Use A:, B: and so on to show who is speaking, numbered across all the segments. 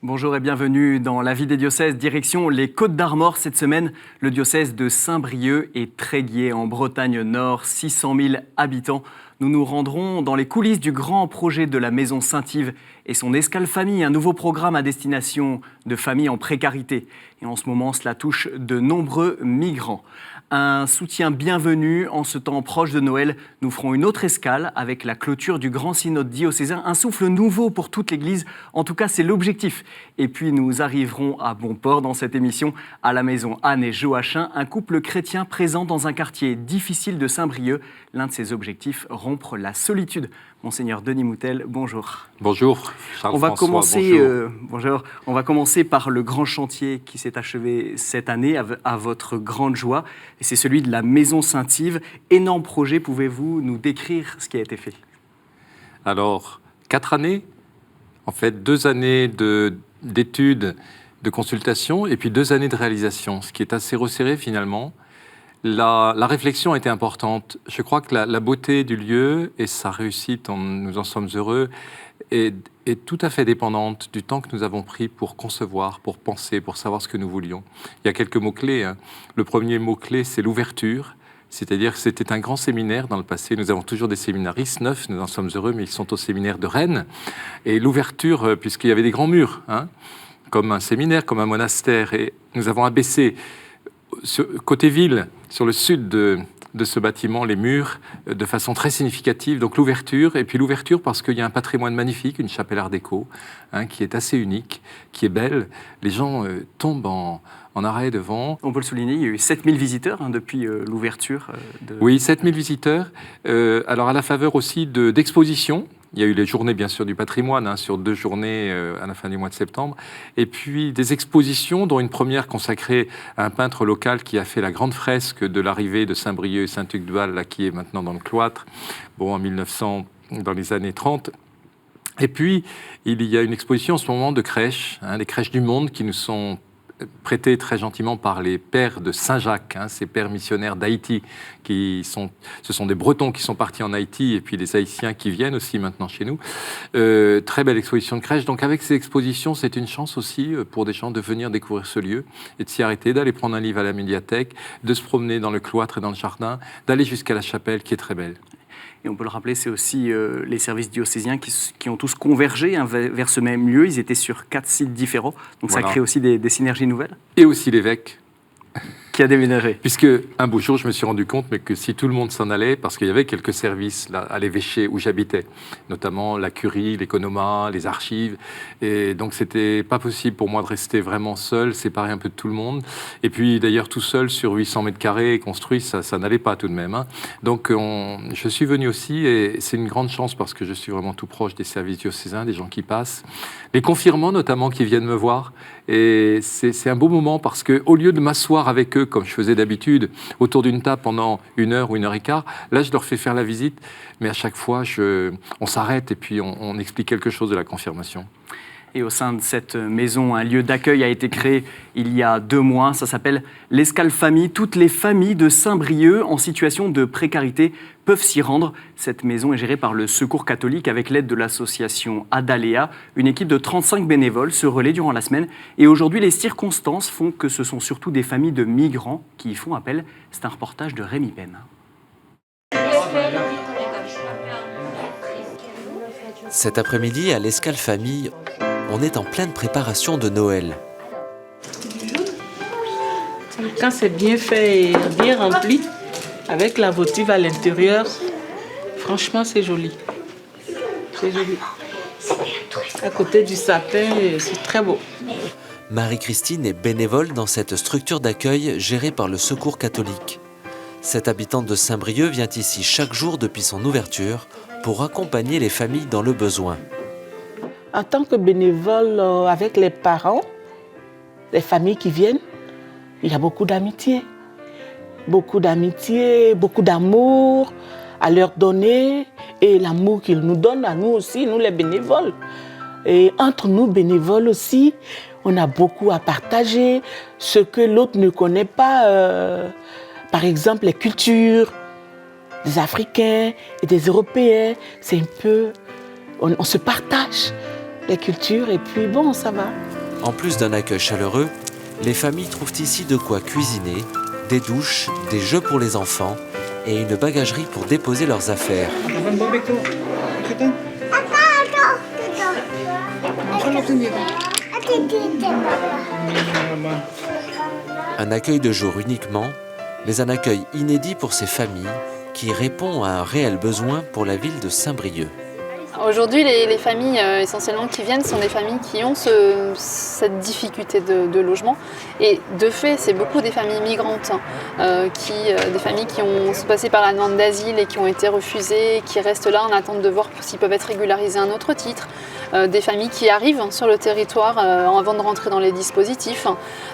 A: Bonjour et bienvenue dans la vie des diocèses, direction les Côtes-d'Armor. Cette semaine, le diocèse de Saint-Brieuc et Tréguier en Bretagne Nord, 600 000 habitants. Nous nous rendrons dans les coulisses du grand projet de la Maison Saint-Yves et son escale famille, un nouveau programme à destination de familles en précarité. Et en ce moment, cela touche de nombreux migrants. Un soutien bienvenu en ce temps proche de Noël. Nous ferons une autre escale avec la clôture du Grand Synode diocésain. Un souffle nouveau pour toute l'Église. En tout cas, c'est l'objectif. Et puis, nous arriverons à bon port dans cette émission à la maison Anne et Joachim, un couple chrétien présent dans un quartier difficile de Saint-Brieuc. L'un de ses objectifs, rompre la solitude. Monseigneur Denis Moutel, bonjour.
B: Bonjour,
A: bonjour. On va commencer par le grand chantier qui s'est achevé cette année à votre grande joie. Et c'est celui de la Maison Saint-Yves. Énorme projet, pouvez-vous nous décrire ce qui a été fait?
B: Alors, 4 années, en fait 2 années d'études, de consultation et puis 2 années de réalisation, ce qui est assez resserré finalement. La réflexion a été importante. Je crois que la beauté du lieu et sa réussite, nous en sommes heureux, est tout à fait dépendante du temps que nous avons pris pour concevoir, pour penser, pour savoir ce que nous voulions. Il y a quelques mots-clés. Le premier mot-clé, c'est l'ouverture. C'est-à-dire que c'était un grand séminaire dans le passé. Nous avons toujours des séminaristes neufs, nous en sommes heureux, mais ils sont au séminaire de Rennes. Et l'ouverture, puisqu'il y avait des grands murs, comme un séminaire, comme un monastère. Et nous avons abaissé côté ville, sur le sud de ce bâtiment, les murs, de façon très significative. Donc l'ouverture, et puis l'ouverture parce qu'il y a un patrimoine magnifique, une chapelle art déco, qui est assez unique, qui est belle. Les gens tombent en arrêt devant.
A: On peut le souligner, il y a eu 7000 visiteurs depuis l'ouverture.
B: Oui, 7000 visiteurs. Alors à la faveur aussi d'expositions. Il y a eu les journées, bien sûr, du patrimoine, sur 2 journées à la fin du mois de septembre. Et puis des expositions, dont une première consacrée à un peintre local qui a fait la grande fresque de l'arrivée de Saint-Brieuc et Saint-Hugues-de-Val, qui est maintenant dans le cloître, en 1900, dans les années 30. Et puis, il y a une exposition en ce moment de crèches, les crèches du monde qui nous sont prêtés très gentiment par les pères de Saint-Jacques, ces pères missionnaires d'Haïti, ce sont des Bretons qui sont partis en Haïti et puis des Haïtiens qui viennent aussi maintenant chez nous. Très belle exposition de crèche. Donc avec ces expositions, c'est une chance aussi pour des gens de venir découvrir ce lieu et de s'y arrêter, d'aller prendre un livre à la médiathèque, de se promener dans le cloître et dans le jardin, d'aller jusqu'à la chapelle qui est très belle.
A: Et on peut le rappeler, c'est aussi les services diocésains qui ont tous convergé vers ce même lieu. Ils étaient sur 4 sites différents. Donc voilà. Ça crée aussi des synergies nouvelles.
B: Et aussi l'évêque.
A: Qui a déménagé.
B: Puisque un beau jour, je me suis rendu compte que si tout le monde s'en allait, parce qu'il y avait quelques services là, à l'évêché où j'habitais, notamment la curie, l'économat, les archives, et donc c'était pas possible pour moi de rester vraiment seul, séparé un peu de tout le monde. Et puis d'ailleurs tout seul sur 800 mètres carrés construit, ça n'allait pas tout de même. Donc je suis venu aussi, et c'est une grande chance parce que je suis vraiment tout proche des services diocésains, des gens qui passent, les confirmants notamment qui viennent me voir. Et c'est un beau moment parce qu'au lieu de m'asseoir avec eux, comme je faisais d'habitude, autour d'une table pendant 1 heure ou 1 heure et quart, là, je leur fais faire la visite. Mais à chaque fois, on s'arrête et puis on explique quelque chose de la confirmation.
A: Et au sein de cette maison, un lieu d'accueil a été créé il y a 2 mois. Ça s'appelle l'Escale Famille. Toutes les familles de Saint-Brieuc en situation de précarité peuvent s'y rendre. Cette maison est gérée par le Secours catholique avec l'aide de l'association Adalea. Une équipe de 35 bénévoles se relaie durant la semaine. Et aujourd'hui, les circonstances font que ce sont surtout des familles de migrants qui y font appel. C'est un reportage de Rémi Penn.
C: Cet après-midi, à l'Escale Famille, on est en pleine préparation de Noël.
D: Quand c'est bien fait et bien rempli, avec la votive à l'intérieur, franchement, c'est joli. C'est joli. À côté du sapin, c'est très beau.
C: Marie-Christine est bénévole dans cette structure d'accueil gérée par le Secours catholique. Cette habitante de Saint-Brieuc vient ici chaque jour depuis son ouverture pour accompagner les familles dans le besoin.
D: En tant que bénévole avec les parents, les familles qui viennent, il y a beaucoup d'amitié. Beaucoup d'amitié, beaucoup d'amour à leur donner et l'amour qu'ils nous donnent à nous aussi, nous les bénévoles. Et entre nous bénévoles aussi, on a beaucoup à partager, ce que l'autre ne connaît pas. Par exemple, les cultures des Africains et des Européens, c'est un peu... On se partage les cultures et puis bon, ça va.
C: En plus d'un accueil chaleureux, les familles trouvent ici de quoi cuisiner, des douches, des jeux pour les enfants et une bagagerie pour déposer leurs affaires. Un accueil de jour uniquement, mais un accueil inédit pour ces familles qui répond à un réel besoin pour la ville de Saint-Brieuc.
E: Aujourd'hui, les familles essentiellement qui viennent sont des familles qui ont cette difficulté de logement. Et de fait, c'est beaucoup des familles migrantes, des familles qui ont passé par la demande d'asile et qui ont été refusées, qui restent là en attente de voir s'ils peuvent être régularisés à un autre titre. Des familles qui arrivent sur le territoire avant de rentrer dans les dispositifs.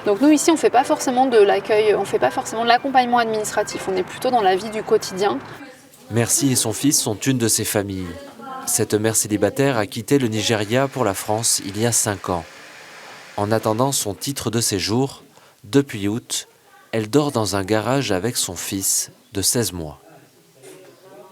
E: Donc nous, ici, on ne fait pas forcément de l'accueil, on ne fait pas forcément de l'accompagnement administratif, on est plutôt dans la vie du quotidien.
C: Merci et son fils sont une de ces familles. Cette mère célibataire a quitté le Nigeria pour la France il y a 5 ans. En attendant son titre de séjour, depuis août, elle dort dans un garage avec son fils de 16 mois.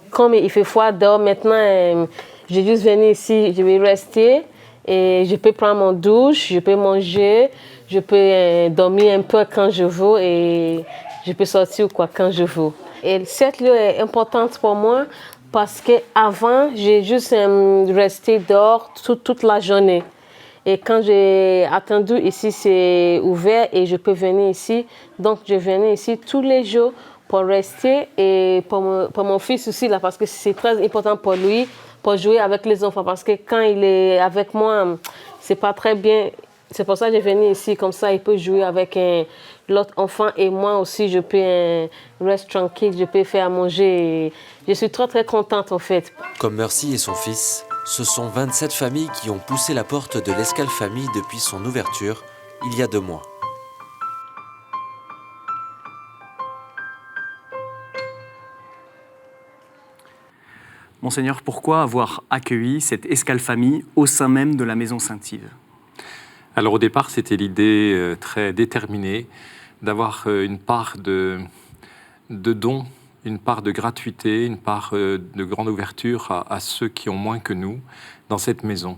F: Comme il fait froid dehors maintenant, je vais juste venir ici, je vais rester et je peux prendre mon douche, je peux manger, je peux dormir un peu quand je veux et je peux sortir quand je veux. Et cette lieu est importante pour moi parce qu'avant, j'ai juste resté dehors toute la journée. Et quand j'ai attendu ici, c'est ouvert et je peux venir ici. Donc, je venais ici tous les jours pour rester et pour mon fils aussi, là, parce que c'est très important pour lui, pour jouer avec les enfants. Parce que quand il est avec moi, c'est pas très bien. C'est pour ça que je venais ici, comme ça, il peut jouer avec l'autre enfant et moi aussi, je peux rester tranquille, je peux faire à manger. Je suis très, très contente, en fait.
C: Comme Mercy et son fils, ce sont 27 familles qui ont poussé la porte de l'Escale Famille depuis son ouverture, il y a 2 mois.
A: Monseigneur, pourquoi avoir accueilli cette Escale Famille au sein même de la Maison Saint-Yves ?
B: Alors au départ, c'était l'idée très déterminée d'avoir une part de don, une part de gratuité, une part de grande ouverture à ceux qui ont moins que nous dans cette maison.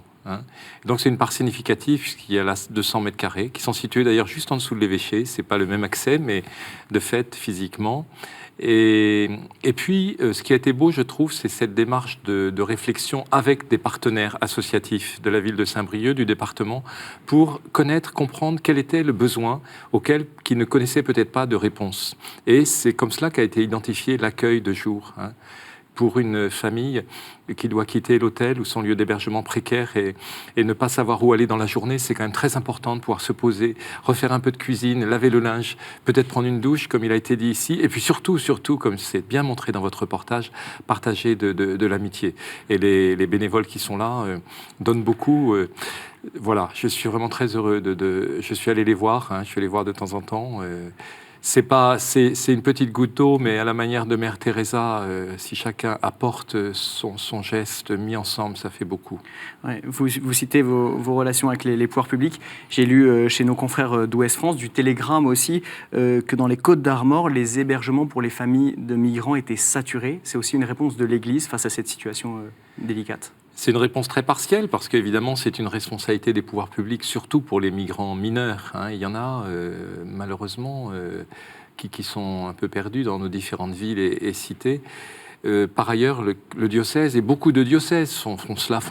B: Donc c'est une part significative puisqu'il y a là 200 mètres carrés qui sont situés d'ailleurs juste en dessous de l'évêché. C'est pas le même accès, mais de fait physiquement. Et puis, ce qui a été beau, je trouve, c'est cette démarche de réflexion avec des partenaires associatifs de la ville de Saint-Brieuc, du département, pour connaître, comprendre quel était le besoin auquel qui ne connaissaient peut-être pas de réponse. Et c'est comme cela qu'a été identifié l'accueil de jour. Pour une famille qui doit quitter l'hôtel ou son lieu d'hébergement précaire et ne pas savoir où aller dans la journée, c'est quand même très important de pouvoir se poser, refaire un peu de cuisine, laver le linge, peut-être prendre une douche, comme il a été dit ici, et puis surtout, comme c'est bien montré dans votre reportage, partager de l'amitié. Et les bénévoles qui sont là donnent beaucoup. Voilà, je suis vraiment très heureux je suis allé les voir, je suis allé les voir de temps en temps. C'est une petite goutte d'eau, mais à la manière de Mère Teresa, si chacun apporte son geste mis ensemble, ça fait beaucoup.
A: Ouais, vous citez vos relations avec les pouvoirs publics. J'ai lu chez nos confrères d'Ouest France, du Télégramme aussi, que dans les Côtes d'Armor, les hébergements pour les familles de migrants étaient saturés. C'est aussi une réponse de l'Église face à cette situation délicate.
B: C'est une réponse très partielle parce qu'évidemment, c'est une responsabilité des pouvoirs publics, surtout pour les migrants mineurs. Il y en a, malheureusement, qui sont un peu perdus dans nos différentes villes et cités. Par ailleurs, le diocèse, et beaucoup de diocèses font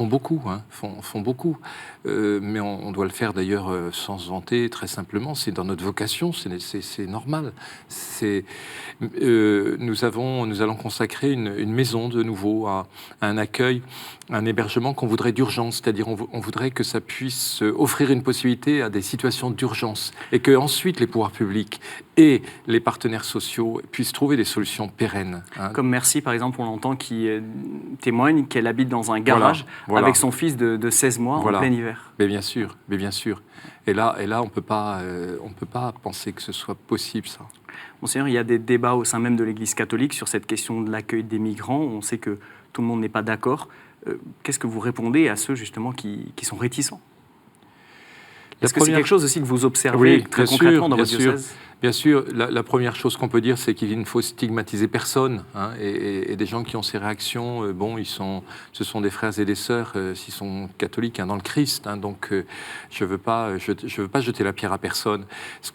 B: beaucoup, font beaucoup. Mais on doit le faire d'ailleurs sans se vanter, très simplement. C'est dans notre vocation, c'est normal. Nous allons consacrer une maison de nouveau à un accueil, un hébergement qu'on voudrait d'urgence, c'est-à-dire on voudrait que ça puisse offrir une possibilité à des situations d'urgence et que ensuite les pouvoirs publics et les partenaires sociaux puissent trouver des solutions pérennes.
A: Comme Mercy, par exemple, on l'entend, qui témoigne qu'elle habite dans un garage
B: voilà.
A: avec son fils de 16 mois en plein hiver.
B: Mais bien sûr. Et là, on peut pas penser que ce soit possible, ça.
A: Monseigneur, il y a des débats au sein même de l'Église catholique sur cette question de l'accueil des migrants. On sait que tout le monde n'est pas d'accord. Qu'est-ce que vous répondez à ceux, justement, qui sont réticents ? Est-ce que c'est quelque chose aussi que vous observez
B: Oui,
A: très
B: bien
A: concrètement
B: sûr,
A: dans
B: bien
A: votre
B: sûr.
A: diocèse?
B: Bien sûr, la première chose qu'on peut dire, c'est qu'il ne faut stigmatiser personne. Et des gens qui ont ces réactions, ce sont des frères et des sœurs, s'ils sont catholiques, dans le Christ. Donc, je veux pas jeter la pierre à personne.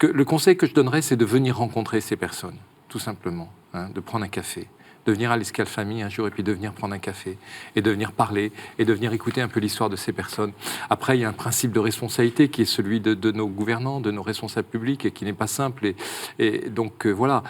B: Le conseil que je donnerais, c'est de venir rencontrer ces personnes, tout simplement, de prendre un café, de venir à l'Escale Famille un jour et puis de venir prendre un café et de venir parler et de venir écouter un peu l'histoire de ces personnes. Après, il y a un principe de responsabilité qui est celui de nos gouvernants, de nos responsables publics et qui n'est pas simple. Et donc, voilà,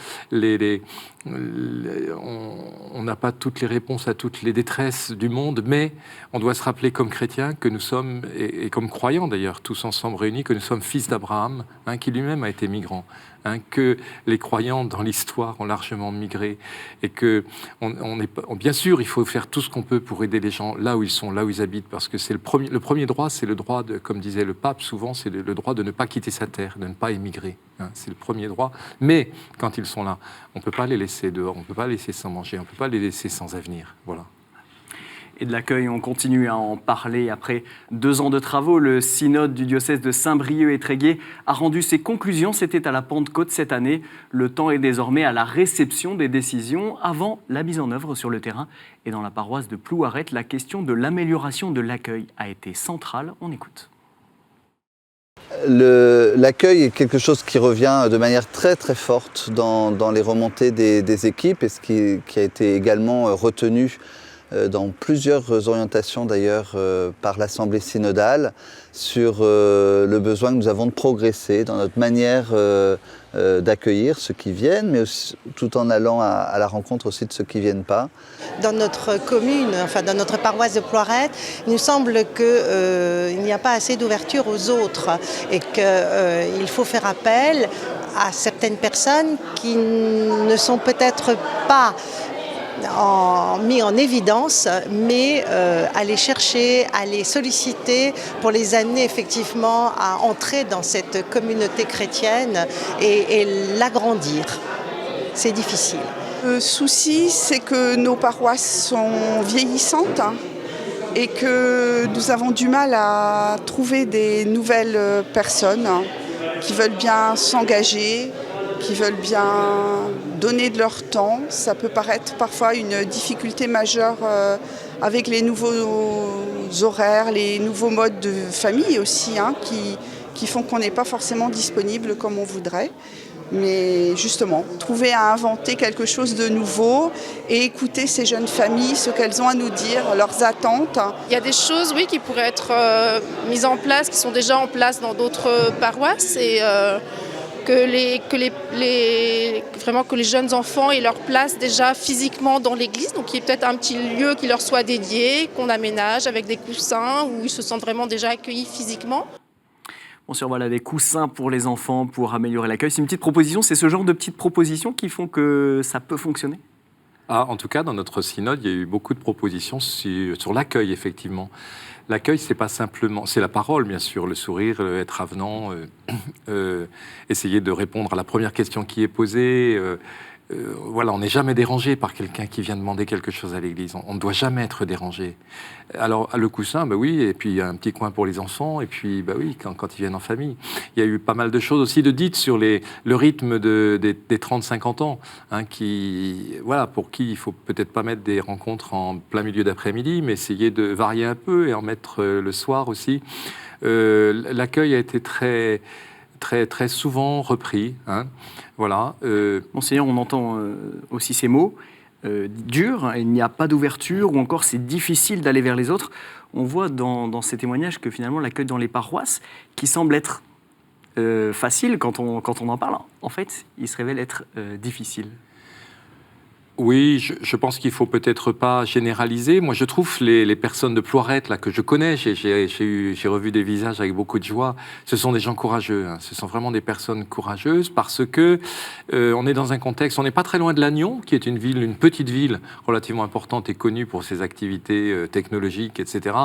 B: on n'a pas toutes les réponses à toutes les détresses du monde, mais on doit se rappeler comme chrétiens que nous sommes, et comme croyants d'ailleurs, tous ensemble réunis, que nous sommes fils d'Abraham, qui lui-même a été migrant. Que les croyants dans l'histoire ont largement migré et que bien sûr il faut faire tout ce qu'on peut pour aider les gens là où ils sont, là où ils habitent, parce que c'est le premier droit, c'est le droit de, comme disait le pape souvent, c'est le droit de ne pas quitter sa terre, de ne pas émigrer. C'est le premier droit. Mais quand ils sont là, on ne peut pas les laisser dehors, on ne peut pas les laisser sans manger, on ne peut pas les laisser sans avenir. Voilà.
A: Et de l'accueil, on continue à en parler. Après 2 ans de travaux, le synode du diocèse de Saint-Brieuc et Tréguier a rendu ses conclusions. C'était à la Pentecôte cette année. Le temps est désormais à la réception des décisions avant la mise en œuvre sur le terrain. Et dans la paroisse de Plouaret, la question de l'amélioration de l'accueil a été centrale. On écoute.
G: L'accueil est quelque chose qui revient de manière très très forte dans les remontées des équipes et ce qui a été également retenu dans plusieurs orientations d'ailleurs par l'Assemblée synodale sur le besoin que nous avons de progresser dans notre manière d'accueillir ceux qui viennent, mais aussi, tout en allant à la rencontre aussi de ceux qui ne viennent pas.
H: Dans notre commune, enfin dans notre paroisse de Plouaret, il nous semble qu'il n'y a pas assez d'ouverture aux autres et qu'il faut faire appel à certaines personnes qui ne sont peut-être pas mis en évidence, mais à les chercher, à les solliciter pour les amener effectivement à entrer dans cette communauté chrétienne et l'agrandir. C'est difficile.
I: Le souci, c'est que nos paroisses sont vieillissantes et que nous avons du mal à trouver des nouvelles personnes qui veulent bien s'engager, qui veulent bien donner de leur temps. Ça peut paraître parfois une difficulté majeure avec les nouveaux horaires, les nouveaux modes de famille aussi, qui font qu'on n'est pas forcément disponible comme on voudrait. Mais justement, trouver à inventer quelque chose de nouveau et écouter ces jeunes familles, ce qu'elles ont à nous dire, leurs attentes.
J: Il y a des choses, oui, qui pourraient être mises en place, qui sont déjà en place dans d'autres paroisses et vraiment que les jeunes enfants aient leur place déjà physiquement dans l'église, donc il y ait peut-être un petit lieu qui leur soit dédié, qu'on aménage avec des coussins où ils se sentent vraiment déjà accueillis physiquement.
A: Bon, sûr, voilà, des coussins pour les enfants pour améliorer l'accueil. C'est une petite proposition, c'est ce genre de petites propositions qui font que ça peut fonctionner?
B: En tout cas, dans notre synode, il y a eu beaucoup de propositions sur l'accueil, effectivement. L'accueil, c'est pas simplement, c'est la parole, bien sûr, le sourire, être avenant, essayer de répondre à la première question qui est posée. Voilà, on n'est jamais dérangé par quelqu'un qui vient demander quelque chose à l'église. On ne doit jamais être dérangé. Alors, le coussin, bah oui, et puis un petit coin pour les enfants, et puis, bah oui, quand ils viennent en famille. Il y a eu pas mal de choses aussi de dites sur le rythme des 30-50 ans, voilà, pour qui il faut peut-être pas mettre des rencontres en plein milieu d'après-midi, mais essayer de varier un peu et en mettre le soir aussi. L'accueil a été très souvent repris. Voilà.
A: Monseigneur, on entend aussi ces mots. Dur, il n'y a pas d'ouverture, ou encore c'est difficile d'aller vers les autres. On voit dans ces témoignages que finalement l'accueil dans les paroisses, qui semble être facile quand on en parle, en fait, il se révèle être difficile.
B: Oui, je pense qu'il ne faut peut-être pas généraliser. Moi, je trouve les personnes de Plouaret, là, que je connais, j'ai revu des visages avec beaucoup de joie, ce sont des gens courageux. Ce sont vraiment des personnes courageuses parce que on est dans un contexte, on n'est pas très loin de Lannion, qui est une petite ville relativement importante et connue pour ses activités technologiques, etc.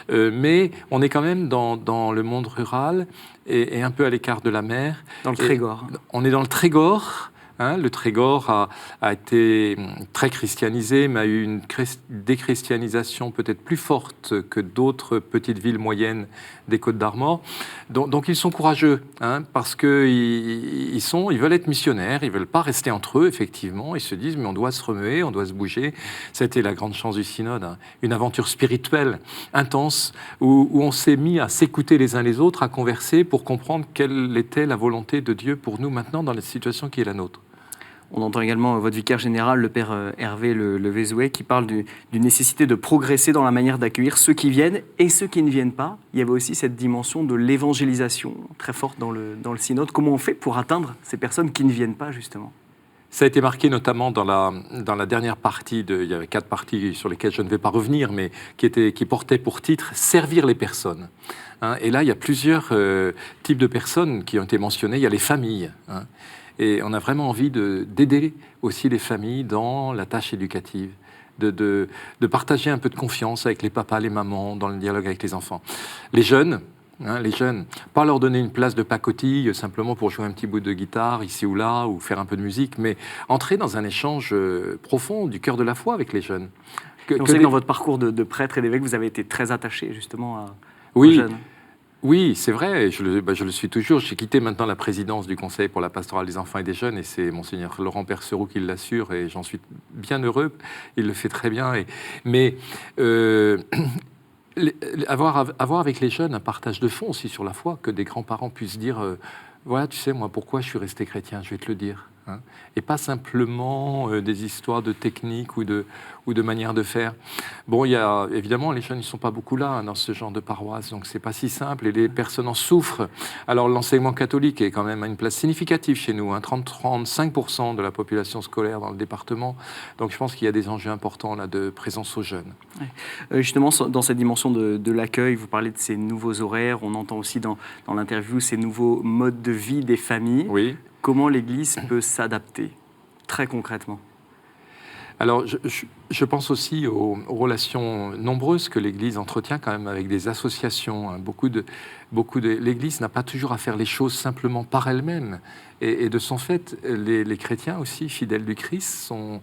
B: Mais on est quand même dans le monde rural et un peu à l'écart de la mer.
A: Dans le Trégor.
B: On est dans le Trégor. Le Trégor a été très christianisé, mais a eu une déchristianisation peut-être plus forte que d'autres petites villes moyennes des Côtes-d'Armor. Donc ils sont courageux, parce qu'ils veulent être missionnaires, ils ne veulent pas rester entre eux, effectivement. Ils se disent, mais on doit se remuer, on doit se bouger. Ça a été la grande chance du synode, une aventure spirituelle intense, où on s'est mis à s'écouter les uns les autres, à converser pour comprendre quelle était la volonté de Dieu pour nous maintenant dans la situation qui est la nôtre.
A: On entend également votre vicaire général, le père Hervé Le Vézoué, qui parle d'une nécessité de progresser dans la manière d'accueillir ceux qui viennent et ceux qui ne viennent pas. Il y avait aussi cette dimension de l'évangélisation très forte dans le synode. Comment on fait pour atteindre ces personnes qui ne viennent pas, justement ?
B: Ça a été marqué notamment dans la dernière partie, il y avait 4 parties sur lesquelles je ne vais pas revenir, mais qui portaient pour titre « Servir les personnes ». Et là, il y a plusieurs types de personnes qui ont été mentionnées. Il y a les familles. Et on a vraiment envie d'aider aussi les familles dans la tâche éducative, de partager un peu de confiance avec les papas, les mamans, dans le dialogue avec les enfants. Les jeunes, pas leur donner une place de pacotille simplement pour jouer un petit bout de guitare ici ou là, ou faire un peu de musique, mais entrer dans un échange profond du cœur de la foi avec les jeunes.
A: On sait que dans votre parcours de prêtre et d'évêque, vous avez été très attaché justement aux jeunes.
B: Oui, c'est vrai, je le suis toujours. J'ai quitté maintenant la présidence du Conseil pour la pastorale des enfants et des jeunes, et c'est Monseigneur Laurent Perceroux qui l'assure, et j'en suis bien heureux. Il le fait très bien. Mais avoir avec les jeunes un partage de fond aussi sur la foi, que des grands-parents puissent dire voilà, tu sais, moi, pourquoi je suis resté chrétien, je vais te le dire. Et pas simplement des histoires de technique ou de manière de faire. Bon, il y a, évidemment, les jeunes ne sont pas beaucoup là dans ce genre de paroisse, donc c'est pas si simple, et les personnes en souffrent. Alors l'enseignement catholique est quand même à une place significative chez nous, 35% de la population scolaire dans le département, donc je pense qu'il y a des enjeux importants là de présence aux jeunes.
A: Justement, dans cette dimension de l'accueil, vous parlez de ces nouveaux horaires, on entend aussi dans l'interview ces nouveaux modes de vie des familles.
B: Oui.
A: Comment l'Église peut s'adapter, très concrètement ?
B: Alors, je pense aussi aux relations nombreuses que l'Église entretient quand même avec des associations. L'Église n'a pas toujours à faire les choses simplement par elle-même. Et de son fait, les chrétiens aussi, fidèles du Christ, sont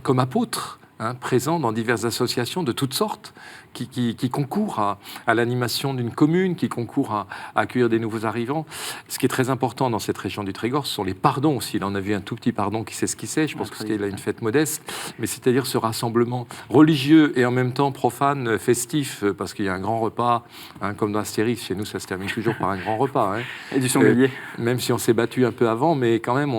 B: comme apôtres, présents dans diverses associations de toutes sortes, qui concourent à l'animation d'une commune, qui concourent à accueillir des nouveaux arrivants. Ce qui est très important dans cette région du Trégor, ce sont les pardons aussi. Là, on a vu un tout petit pardon qui s'esquissait, je pense que c'était une fête modeste, mais c'est-à-dire ce rassemblement religieux et en même temps profane, festif, parce qu'il y a un grand repas, comme dans Astérix, chez nous ça se termine toujours par un grand repas.
A: Et du sanglier.
B: Même si on s'est battu un peu avant, mais quand même,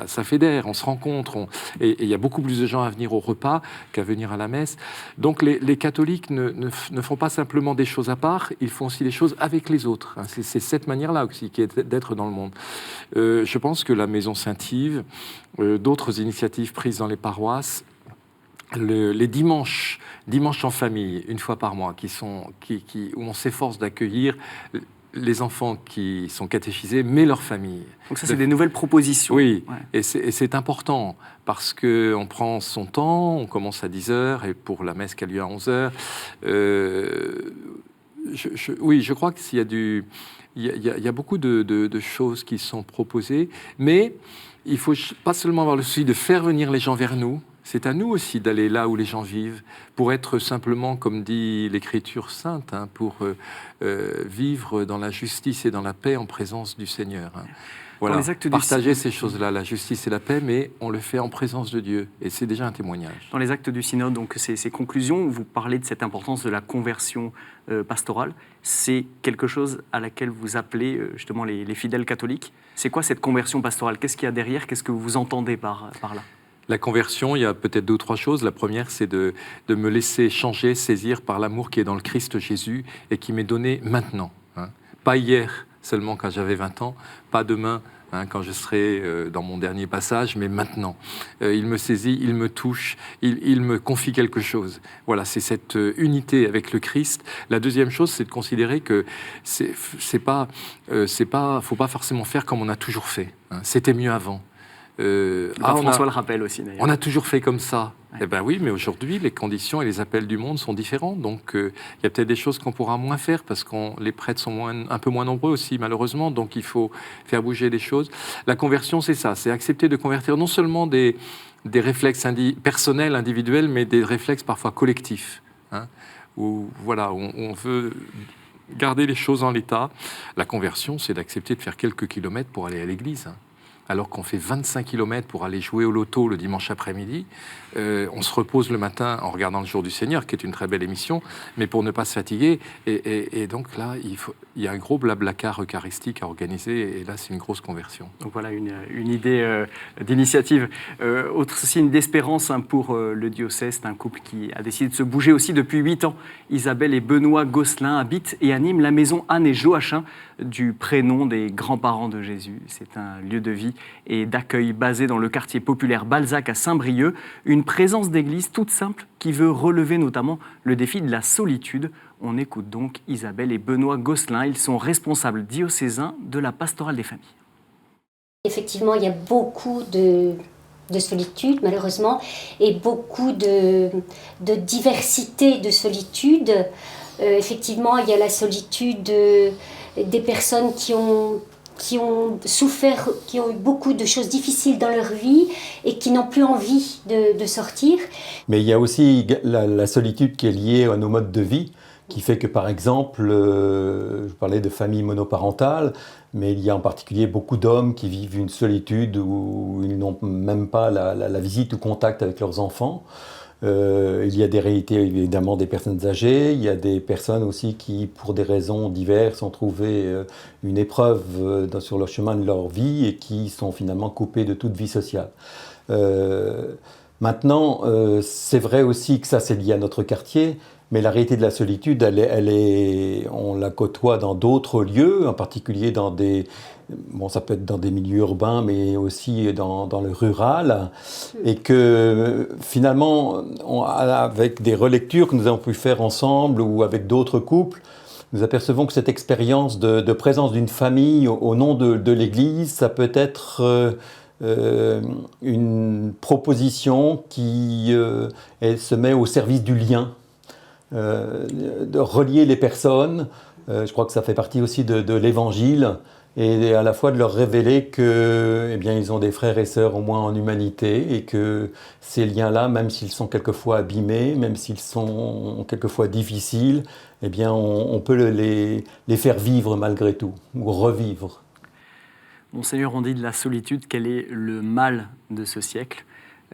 B: ça fédère, on se rencontre, et il y a beaucoup plus de gens à venir au repas qu'à venir à la messe. Donc les catholiques ne font pas simplement des choses à part, ils font aussi des choses avec les autres. C'est cette manière-là aussi qui est d'être dans le monde. Je pense que la Maison Saint-Yves, d'autres initiatives prises dans les paroisses, les dimanches en famille, une fois par mois, où on s'efforce d'accueillir les enfants qui sont catéchisés, mais leur famille.
A: Donc ça, c'est des nouvelles propositions.
B: Oui, ouais. Et c'est important, parce qu'on prend son temps, on commence à 10h, et pour la messe qui a lieu à 11h, je crois qu'il y a beaucoup de choses qui sont proposées, mais il ne faut pas seulement avoir le souci de faire venir les gens vers nous, c'est à nous aussi d'aller là où les gens vivent, pour être simplement, comme dit l'Écriture sainte, pour vivre dans la justice et dans la paix en présence du Seigneur. Voilà, partager ces choses-là, la justice et la paix, mais on le fait en présence de Dieu, et c'est déjà un témoignage.
A: Dans les actes du synode, donc ces conclusions, vous parlez de cette importance de la conversion pastorale. C'est quelque chose à laquelle vous appelez justement les fidèles catholiques. C'est quoi cette conversion pastorale ? Qu'est-ce qu'il y a derrière ? Qu'est-ce que vous entendez par là ?
B: La conversion, il y a peut-être 2 ou 3 choses. La première, c'est de me laisser changer, saisir par l'amour qui est dans le Christ Jésus et qui m'est donné maintenant. Pas hier seulement quand j'avais 20 ans, pas demain quand je serai dans mon dernier passage, mais maintenant. Il me saisit, il me touche, il me confie quelque chose. Voilà, c'est cette unité avec le Christ. La deuxième chose, c'est de considérer que faut pas forcément faire comme on a toujours fait. C'était mieux avant.
A: François le rappelle aussi d'ailleurs.
B: On a toujours fait comme ça. Eh bien oui, mais aujourd'hui, les conditions et les appels du monde sont différents. Donc, il y a peut-être des choses qu'on pourra moins faire parce que les prêtres sont un peu moins nombreux aussi, malheureusement. Donc, il faut faire bouger les choses. La conversion, c'est ça. C'est accepter de convertir non seulement des réflexes personnels, individuels, mais des réflexes parfois collectifs. Où voilà, on veut garder les choses en l'état. La conversion, c'est d'accepter de faire quelques kilomètres pour aller à l'église. Alors qu'on fait 25 km pour aller jouer au loto le dimanche après-midi, on se repose le matin en regardant le Jour du Seigneur, qui est une très belle émission, mais pour ne pas se fatiguer. Et donc là, il y a un gros blablacar eucharistique à organiser, et là, c'est une grosse conversion.
A: Donc voilà, une idée d'initiative. Autre signe d'espérance pour le diocèse, c'est un couple qui a décidé de se bouger aussi depuis 8 ans. Isabelle et Benoît Gosselin habitent et animent la maison Anne et Joachim, du prénom des grands-parents de Jésus. C'est un lieu de vie et d'accueil basé dans le quartier populaire Balzac à Saint-Brieuc. Une présence d'église toute simple qui veut relever notamment le défi de la solitude. On écoute donc Isabelle et Benoît Gosselin. Ils sont responsables diocésains de la pastorale des familles.
K: Effectivement, il y a beaucoup de solitude, malheureusement, et beaucoup de diversité de solitude. Effectivement, il y a la solitude des personnes qui ont souffert, qui ont eu beaucoup de choses difficiles dans leur vie et qui n'ont plus envie de sortir.
L: Mais il y a aussi la solitude qui est liée à nos modes de vie, qui fait que, par exemple, je parlais de familles monoparentales, mais il y a en particulier beaucoup d'hommes qui vivent une solitude où ils n'ont même pas la visite ou contact avec leurs enfants. Il y a des réalités évidemment des personnes âgées, il y a des personnes aussi qui, pour des raisons diverses, ont trouvé une épreuve sur le chemin de leur vie et qui sont finalement coupées de toute vie sociale. Maintenant, c'est vrai aussi que ça c'est lié à notre quartier, mais la réalité de la solitude, on la côtoie dans d'autres lieux, en particulier dans ça peut être dans des milieux urbains, mais aussi dans le rural, et que finalement, avec des relectures que nous avons pu faire ensemble ou avec d'autres couples, nous apercevons que cette expérience de présence d'une famille au nom de l'Église, ça peut être une proposition qui se met au service du lien, de relier les personnes. Je crois que ça fait partie aussi de l'Évangile, et à la fois de leur révéler que, ils ont des frères et sœurs au moins en humanité, et que ces liens-là, même s'ils sont quelquefois abîmés, même s'ils sont quelquefois difficiles, on peut les faire vivre malgré tout, ou revivre.
A: Monseigneur, on dit de la solitude qu'elle est le mal de ce siècle.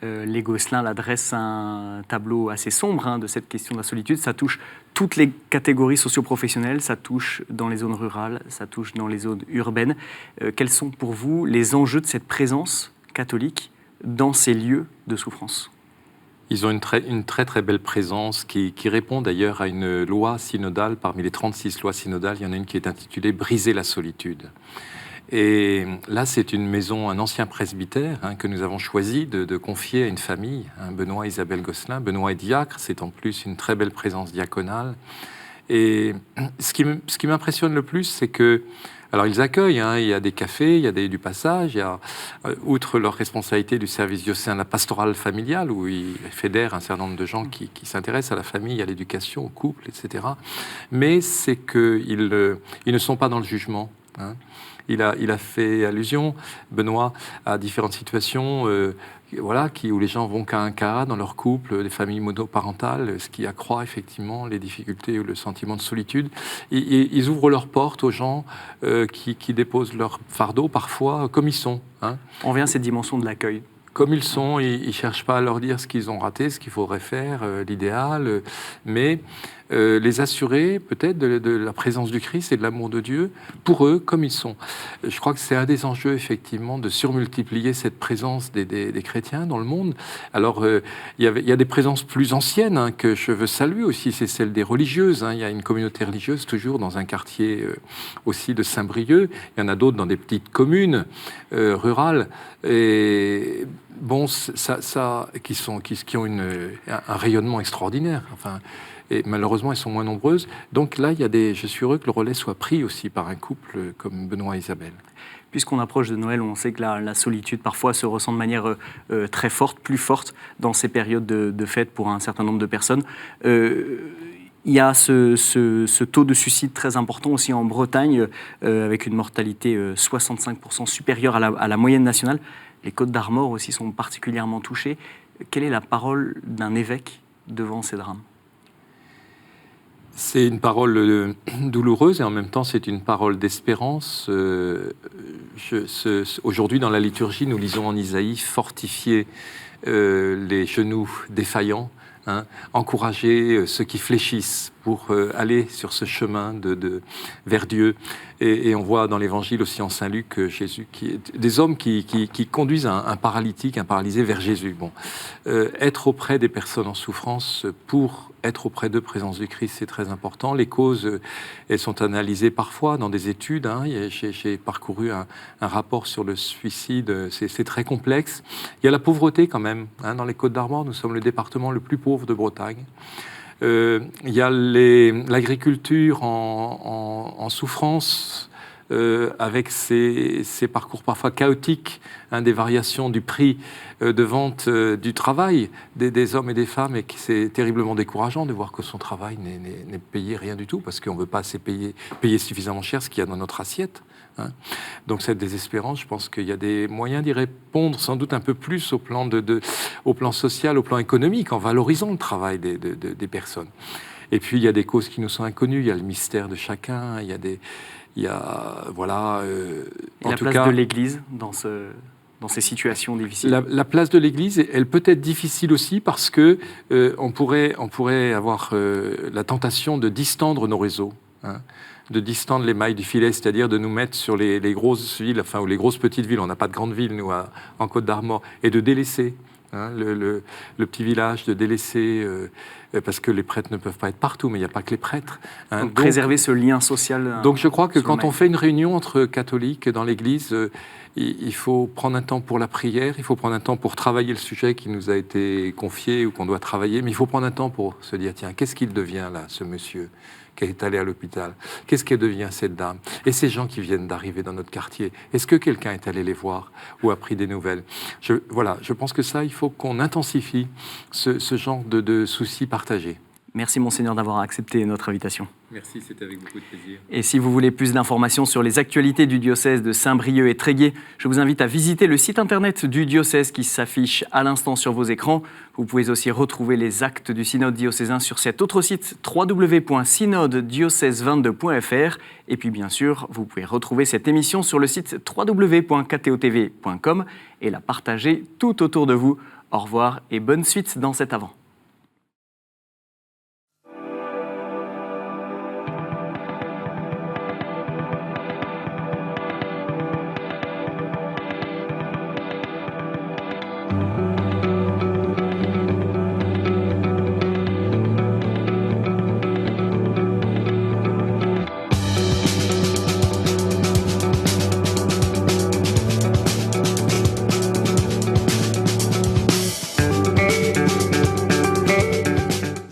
A: Les Gosselin là dressent un tableau assez sombre de cette question de la solitude. Ça touche toutes les catégories socio-professionnelles, ça touche dans les zones rurales, ça touche dans les zones urbaines. Quels sont pour vous les enjeux de cette présence catholique dans ces lieux de souffrance ?
B: Ils ont une très très belle présence qui répond d'ailleurs à une loi synodale. Parmi les 36 lois synodales, il y en a une qui est intitulée « Briser la solitude ». Et là, c'est une maison, un ancien presbytère que nous avons choisi de confier à une famille, Benoît et Isabelle Gosselin. Benoît est diacre, c'est en plus une très belle présence diaconale. Et ce qui m'impressionne le plus, c'est que, alors ils accueillent, il y a des cafés, il y a du passage, il y a, outre leur responsabilité du service diocésain, la pastorale familiale, où ils fédèrent un certain nombre de gens qui s'intéressent à la famille, à l'éducation, au couple, etc. Mais c'est qu'ils ne sont pas dans le jugement. Il a fait allusion, Benoît, à différentes situations où les gens vont cas un cas dans leur couple, des familles monoparentales, ce qui accroît effectivement les difficultés ou le sentiment de solitude. Ils ouvrent leurs portes aux gens qui déposent leur fardeau, parfois comme ils sont.
A: On revient à cette dimension de l'accueil.
B: Comme ils sont, ils ne cherchent pas à leur dire ce qu'ils ont raté, ce qu'il faudrait faire, l'idéal, mais les assurer peut-être de la présence du Christ et de l'amour de Dieu pour eux comme ils sont. Je crois que c'est un des enjeux effectivement de surmultiplier cette présence des chrétiens dans le monde. Alors il y a des présences plus anciennes que je veux saluer aussi, c'est celle des religieuses. Il y a une communauté religieuse toujours dans un quartier aussi de Saint-Brieuc. Il y en a d'autres dans des petites communes rurales. bon, qui ont un rayonnement extraordinaire. Enfin, et malheureusement, elles sont moins nombreuses. Donc là, je suis heureux que le relais soit pris aussi par un couple comme Benoît et Isabelle.
A: Puisqu'on approche de Noël, on sait que la solitude parfois se ressent de manière très forte, plus forte dans ces périodes de fête pour un certain nombre de personnes. Il y a ce taux de suicide très important aussi en Bretagne, avec une mortalité 65% supérieure à la moyenne nationale. Les Côtes-d'Armor aussi sont particulièrement touchées. Quelle est la parole d'un évêque devant ces drames ?
B: C'est une parole douloureuse et en même temps c'est une parole d'espérance. Aujourd'hui dans la liturgie, nous lisons en Isaïe « Fortifier les genoux défaillants ». Encourager ceux qui fléchissent pour aller sur ce chemin vers Dieu. Et on voit dans l'Évangile aussi en Saint-Luc Jésus, des hommes qui conduisent un paralytique, un paralysé vers Jésus. Bon. Être auprès des personnes en souffrance pour être auprès d'eux, présence du Christ, c'est très important. Les causes, elles sont analysées parfois dans des études. J'ai parcouru un rapport sur le suicide, c'est très complexe. Il y a la pauvreté quand même. Dans les Côtes-d'Armor, nous sommes le département le plus pauvre de Bretagne. Il y a l'agriculture en souffrance, avec ces parcours parfois chaotiques, des variations du prix de vente du travail des hommes et des femmes, et c'est terriblement décourageant de voir que son travail n'est payé rien du tout, parce qu'on ne veut pas assez payer suffisamment cher ce qu'il y a dans notre assiette. Donc cette désespérance, je pense qu'il y a des moyens d'y répondre sans doute un peu plus au plan social, au plan économique, en valorisant le travail des personnes. Et puis il y a des causes qui nous sont inconnues, il y a le mystère de chacun, il y a
A: la place de l'Église dans ces situations difficiles.
B: La place de l'Église, elle peut être difficile aussi parce que on pourrait avoir la tentation de distendre nos réseaux. De distendre les mailles du filet, c'est-à-dire de nous mettre sur les grosses villes, ou les grosses petites villes, on n'a pas de grandes villes, nous, en Côtes-d'Armor, et de délaisser le petit village, de délaisser, parce que les prêtres ne peuvent pas être partout, mais il n'y a pas que les prêtres.
A: Donc préserver ce lien social.
B: Donc je crois que quand on fait une réunion entre catholiques dans l'Église, il faut prendre un temps pour la prière, il faut prendre un temps pour travailler le sujet qui nous a été confié ou qu'on doit travailler, mais il faut prendre un temps pour se dire, tiens, qu'est-ce qu'il devient là, ce monsieur qui est allé à l'hôpital? Qu'est-ce qu'elle devient, cette dame? Et ces gens qui viennent d'arriver dans notre quartier, est-ce que quelqu'un est allé les voir ou a pris des nouvelles? Je pense que ça, il faut qu'on intensifie ce genre de soucis partagés.
A: Merci Monseigneur d'avoir accepté notre invitation.
B: Merci, c'était avec beaucoup de plaisir.
A: Et si vous voulez plus d'informations sur les actualités du diocèse de Saint-Brieuc et Tréguier, je vous invite à visiter le site internet du diocèse qui s'affiche à l'instant sur vos écrans. Vous pouvez aussi retrouver les actes du synode diocésain sur cet autre site www.synodediocèse22.fr. Et puis bien sûr, vous pouvez retrouver cette émission sur le site www.ktotv.com et la partager tout autour de vous. Au revoir et bonne suite dans cet Avant.